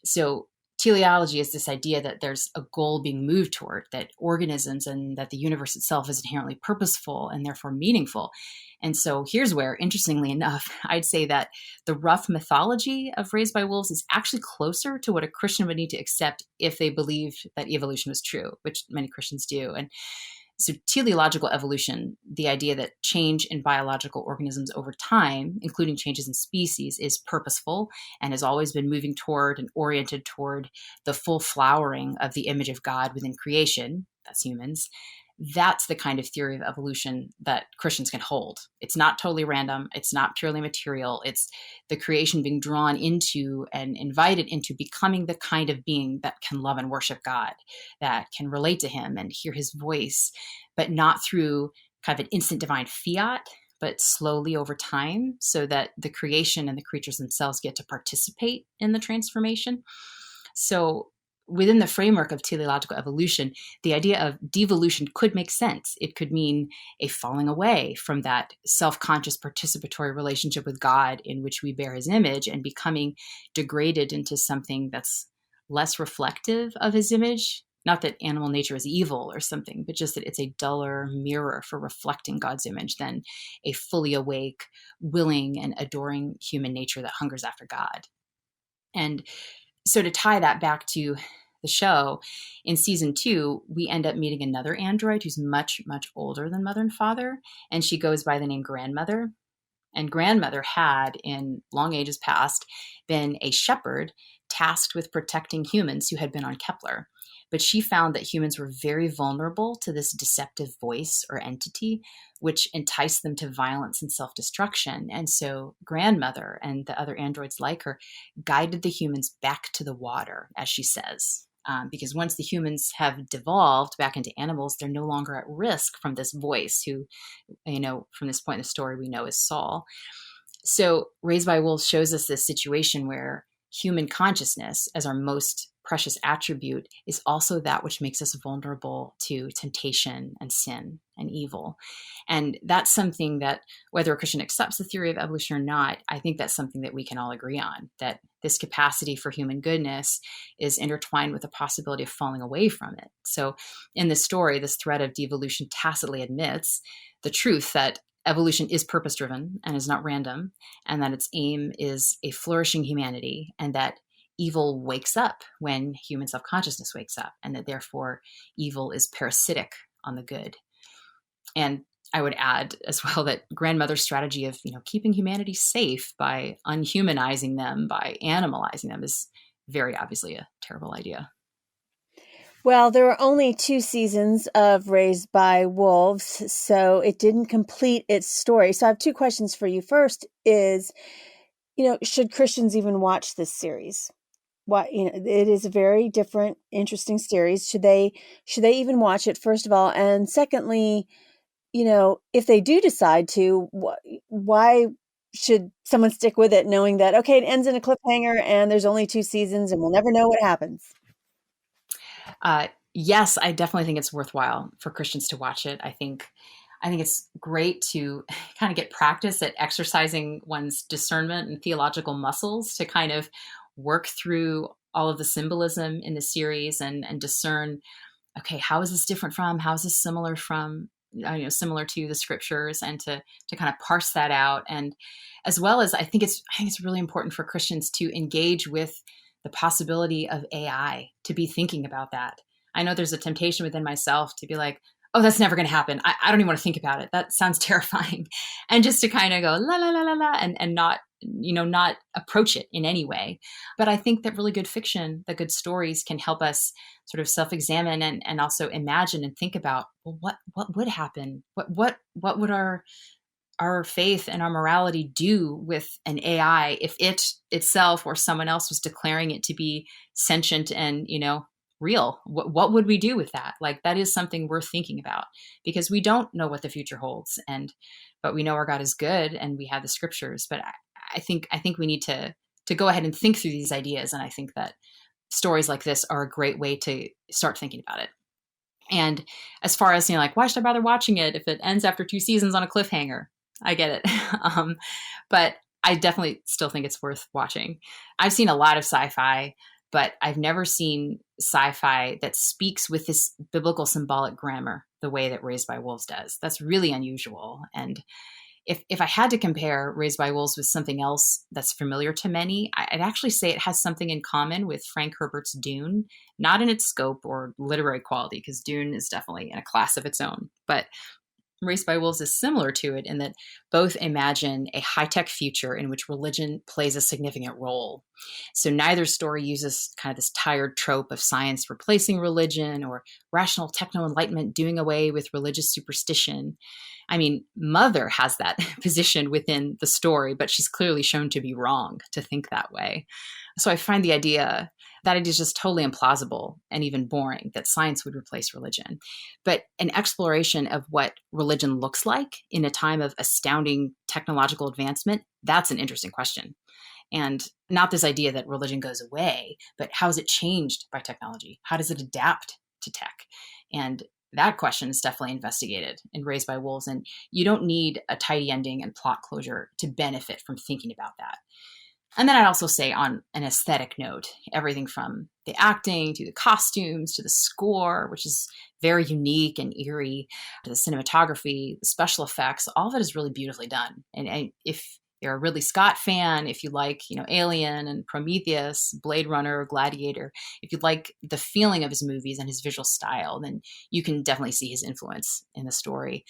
So teleology is this idea that there's a goal being moved toward, that organisms and that the universe itself is inherently purposeful and therefore meaningful. And so here's where, interestingly enough, I'd say that the rough mythology of Raised by Wolves is actually closer to what a Christian would need to accept if they believed that evolution was true, which many Christians do. And so teleological evolution, the idea that change in biological organisms over time, including changes in species, is purposeful and has always been moving toward and oriented toward the full flowering of the image of God within creation, that's humans. That's the kind of theory of evolution that Christians can hold. It's not totally random. It's not purely material. It's the creation being drawn into and invited into becoming the kind of being that can love and worship God, that can relate to him and hear his voice, but not through kind of an instant divine fiat, but slowly over time, so that the creation and the creatures themselves get to participate in the transformation. So within the framework of teleological evolution, the idea of devolution could make sense. It could mean a falling away from that self-conscious participatory relationship with God in which we bear his image and becoming degraded into something that's less reflective of his image. Not that animal nature is evil or something, but just that it's a duller mirror for reflecting God's image than a fully awake, willing, and adoring human nature that hungers after God. And so to tie that back to the show, in season 2, we end up meeting another android who's much, much older than Mother and Father, and she goes by the name Grandmother. And Grandmother had, in long ages past, been a shepherd tasked with protecting humans who had been on Kepler. But she found that humans were very vulnerable to this deceptive voice or entity, which enticed them to violence and self-destruction. And so grandmother and the other androids like her guided the humans back to the water, as she says. Because once the humans have devolved back into animals, they're no longer at risk from this voice who, from this point in the story, we know is Saul. So Raised by Wolves shows us this situation where human consciousness as our most precious attribute is also that which makes us vulnerable to temptation and sin and evil. And that's something that, whether a Christian accepts the theory of evolution or not, I think that's something that we can all agree on, that this capacity for human goodness is intertwined with the possibility of falling away from it. So in this story, this thread of devolution tacitly admits the truth that evolution is purpose-driven and is not random, and that its aim is a flourishing humanity, and that evil wakes up when human self-consciousness wakes up, and that therefore evil is parasitic on the good. And I would add as well that grandmother's strategy of keeping humanity safe by unhumanizing them, by animalizing them, is very obviously a terrible idea. Well, there were only 2 seasons of Raised by Wolves, so it didn't complete its story. So I have 2 questions for you. First is, should Christians even watch this series? It is a very different, interesting series. Should they even watch it, first of all? And secondly, if they do decide to, why should someone stick with it knowing that, okay, it ends in a cliffhanger and there's only 2 seasons and we'll never know what happens? Yes, I definitely think it's worthwhile for Christians to watch it. I think it's great to kind of get practice at exercising one's discernment and theological muscles to kind of work through all of the symbolism in the series and discern, okay, how is this different from, how is this similar from, similar to the scriptures, and to kind of parse that out. And as well as I think it's really important for Christians to engage with the possibility of AI, to be thinking about that. I know there's a temptation within myself to be like, oh, that's never going to happen. I don't even want to think about it. That sounds terrifying. And just to kind of go la, la, la, la, la, and not, not approach it in any way. But I think that really good fiction, the good stories, can help us sort of self-examine and also imagine and think about, well, what would happen? What would our faith and our morality do with an AI if it itself or someone else was declaring it to be sentient and, real? What would we do with that? Like, that is something worth thinking about, because we don't know what the future holds, but we know our God is good and we have the scriptures. But I think we need to go ahead and think through these ideas. And I think that stories like this are a great way to start thinking about it. And as far as, why should I bother watching it if it ends after 2 seasons on a cliffhanger? I get it. But I definitely still think it's worth watching. I've seen a lot of sci-fi, but I've never seen sci-fi that speaks with this biblical symbolic grammar the way that Raised by Wolves does. That's really unusual. And if I had to compare Raised by Wolves with something else that's familiar to many, I'd actually say it has something in common with Frank Herbert's Dune, not in its scope or literary quality, because Dune is definitely in a class of its own, but Raised by Wolves is similar to it in that both imagine a high-tech future in which religion plays a significant role. So neither story uses kind of this tired trope of science replacing religion or rational techno-enlightenment doing away with religious superstition. I mean, Mother has that position within the story, but she's clearly shown to be wrong to think that way. So I find that idea is just totally implausible and even boring, that science would replace religion. But an exploration of what religion looks like in a time of astounding technological advancement, that's an interesting question. And not this idea that religion goes away, but how is it changed by technology? How does it adapt to tech? And that question is definitely investigated in Raised by Wolves. And you don't need a tidy ending and plot closure to benefit from thinking about that. And then I'd also say, on an aesthetic note, everything from the acting to the costumes to the score, which is very unique and eerie, to the cinematography, the special effects, all of it is really beautifully done. And if you're a Ridley Scott fan, if you like, Alien and Prometheus, Blade Runner, Gladiator, if you like the feeling of his movies and his visual style, then you can definitely see his influence in the story.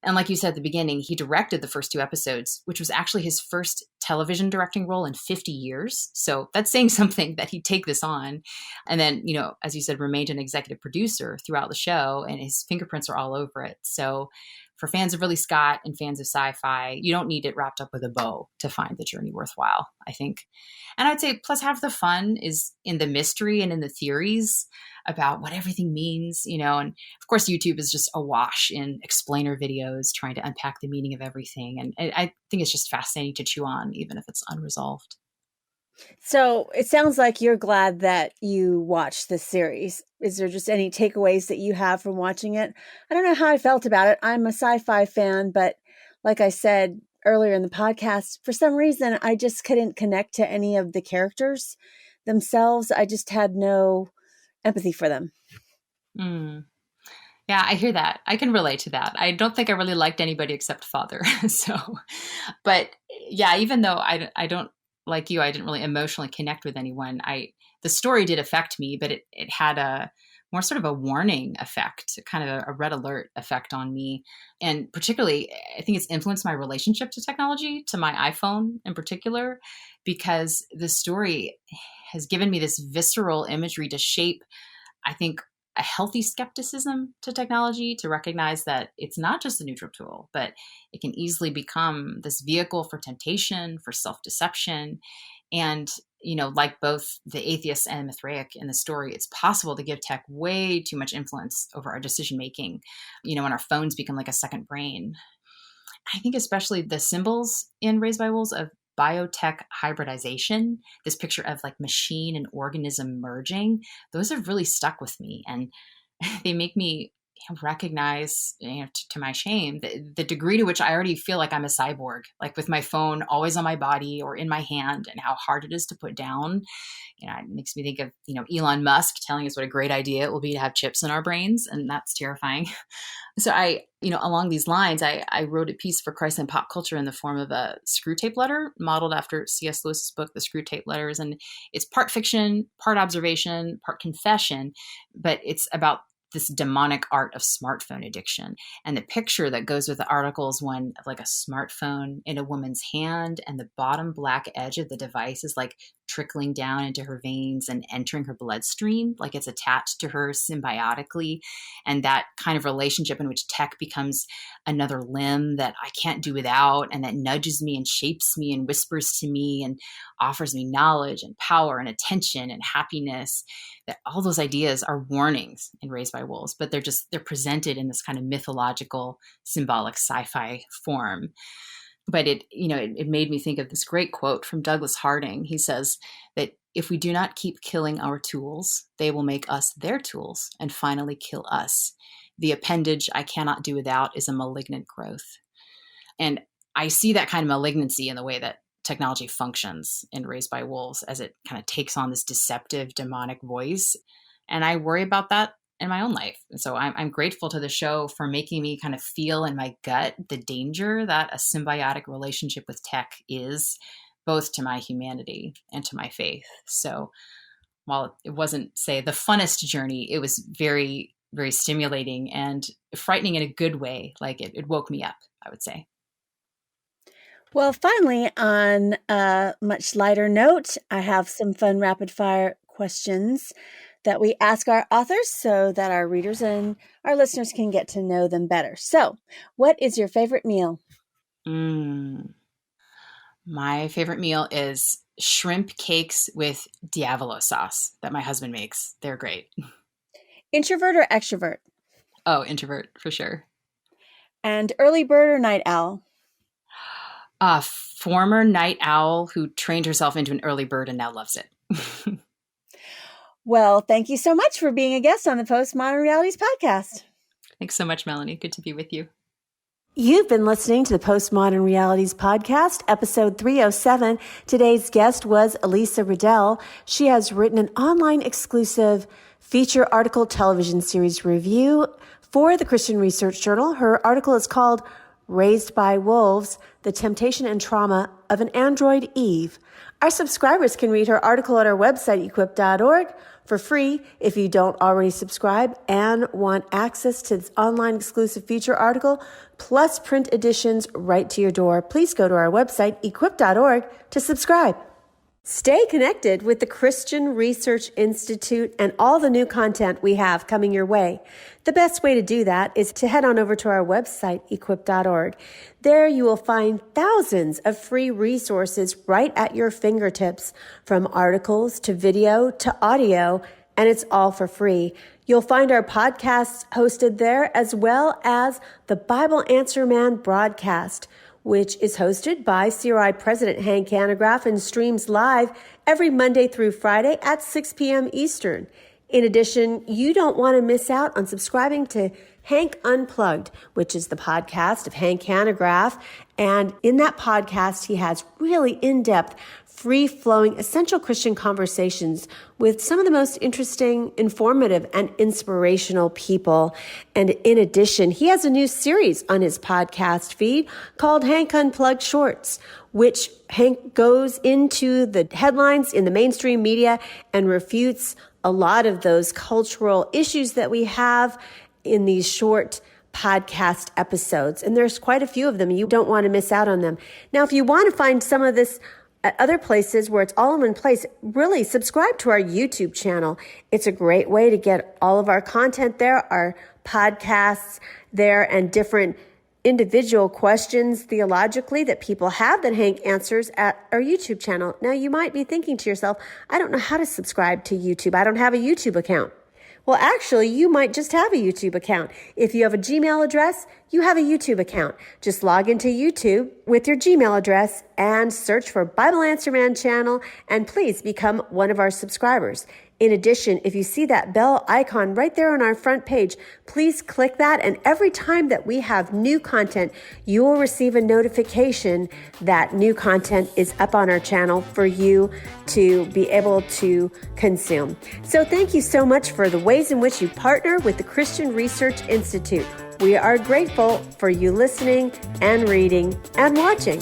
And like you said at the beginning, he directed the first 2 episodes, which was actually his first television directing role in 50 years. So that's saying something that he'd take this on. And then, as you said, remained an executive producer throughout the show, and his fingerprints are all over it. So for fans of Ridley Scott and fans of sci-fi, you don't need it wrapped up with a bow to find the journey worthwhile, I think. And I'd say plus half the fun is in the mystery and in the theories about what everything means, and of course YouTube is just awash in explainer videos trying to unpack the meaning of everything. And I think it's just fascinating to chew on, even if it's unresolved. So it sounds like you're glad that you watched this series. Is there just any takeaways that you have from watching it? I don't know how I felt about it. I'm a sci-fi fan, but like I said earlier in the podcast, for some reason, I just couldn't connect to any of the characters themselves. I just had no empathy for them. Mm. Yeah, I hear that. I can relate to that. I don't think I really liked anybody except Father. But yeah, even though I don't, like you, I didn't really emotionally connect with anyone. The story did affect me, but it had a more sort of a warning effect, kind of a red alert effect on me. And particularly, I think it's influenced my relationship to technology, to my iPhone in particular, because the story has given me this visceral imagery to shape, I think, a healthy skepticism to technology, to recognize that it's not just a neutral tool, but it can easily become this vehicle for temptation, for self-deception. And, like both the atheist and Mithraic in the story, it's possible to give tech way too much influence over our decision-making, when our phones become like a second brain. I think especially the symbols in Raised by Wolves of biotech hybridization, this picture of like machine and organism merging, those have really stuck with me. And they make me recognize, to my shame, the degree to which I already feel like I'm a cyborg, like with my phone always on my body or in my hand, and how hard it is to put down. It makes me think of, Elon Musk telling us what a great idea it will be to have chips in our brains. And that's terrifying. So along these lines, I wrote a piece for Christ and Pop Culture in the form of a screw tape letter modeled after C.S. Lewis's book, The Screw Tape Letters. And it's part fiction, part observation, part confession, but it's about this demonic art of smartphone addiction. And the picture that goes with the article is one of like a smartphone in a woman's hand, and the bottom black edge of the device is like trickling down into her veins and entering her bloodstream, like it's attached to her symbiotically. And that kind of relationship in which tech becomes another limb that I can't do without, and that nudges me and shapes me and whispers to me and offers me knowledge and power and attention and happiness, that all those ideas are warnings in Raised by Wolves, but they're presented in this kind of mythological, symbolic sci-fi form. But it made me think of this great quote from Douglas Harding. He says that if we do not keep killing our tools, they will make us their tools and finally kill us. The appendage I cannot do without is a malignant growth. And I see that kind of malignancy in the way that technology functions in Raised by Wolves, as it kind of takes on this deceptive, demonic voice. And I worry about that in my own life. And so I'm grateful to the show for making me kind of feel in my gut the danger that a symbiotic relationship with tech is, both to my humanity and to my faith. So while it wasn't, say, the funnest journey, it was very, very stimulating and frightening in a good way. Like it woke me up, I would say. Well, finally, on a much lighter note, I have some fun rapid fire questions that we ask our authors so that our readers and our listeners can get to know them better. So, what is your favorite meal? My favorite meal is shrimp cakes with diavolo sauce that my husband makes. They're great. Introvert or extrovert? Oh, introvert for sure. And early bird or night owl? A former night owl who trained herself into an early bird and now loves it. Well, thank you so much for being a guest on the Postmodern Realities podcast. Thanks so much, Melanie. Good to be with you. You've been listening to the Postmodern Realities podcast, episode 307. Today's guest was Elisa Riddell. She has written an online exclusive feature article television series review for the Christian Research Journal. Her article is called Raised by Wolves, The Temptation and Trauma of an Android Eve. Our subscribers can read her article at our website, equip.org, for free if you don't already subscribe and want access to this online exclusive feature article, plus print editions right to your door. Please go to our website, equip.org, to subscribe. Stay connected with the Christian Research Institute and all the new content we have coming your way. The best way to do that is to head on over to our website, equip.org. There you will find thousands of free resources right at your fingertips, from articles to video to audio, and it's all for free. You'll find our podcasts hosted there, as well as the Bible Answer Man broadcast, which is hosted by CRI President Hank Hanegraaff and streams live every Monday through Friday at 6 p.m. Eastern. In addition, you don't want to miss out on subscribing to Hank Unplugged, which is the podcast of Hank Hanegraaff. And in that podcast, he has really in-depth, free-flowing, essential Christian conversations with some of the most interesting, informative, and inspirational people. And in addition, he has a new series on his podcast feed called Hank Unplugged Shorts, which Hank goes into the headlines in the mainstream media and refutes a lot of those cultural issues that we have in these short podcast episodes. And there's quite a few of them. You don't want to miss out on them. Now, if you want to find some of this at other places where it's all in one place, really subscribe to our YouTube channel. It's a great way to get all of our content there, our podcasts there, and different individual questions theologically that people have that Hank answers at our YouTube channel. Now, you might be thinking to yourself, I don't know how to subscribe to YouTube. I don't have a YouTube account. Well, actually, you might just have a YouTube account. If you have a Gmail address, you have a YouTube account. Just log into YouTube with your Gmail address and search for Bible Answer Man channel, and please become one of our subscribers. In addition, if you see that bell icon right there on our front page, please click that, and every time that we have new content, you will receive a notification that new content is up on our channel for you to be able to consume. So thank you so much for the ways in which you partner with the Christian Research Institute. We are grateful for you listening and reading and watching.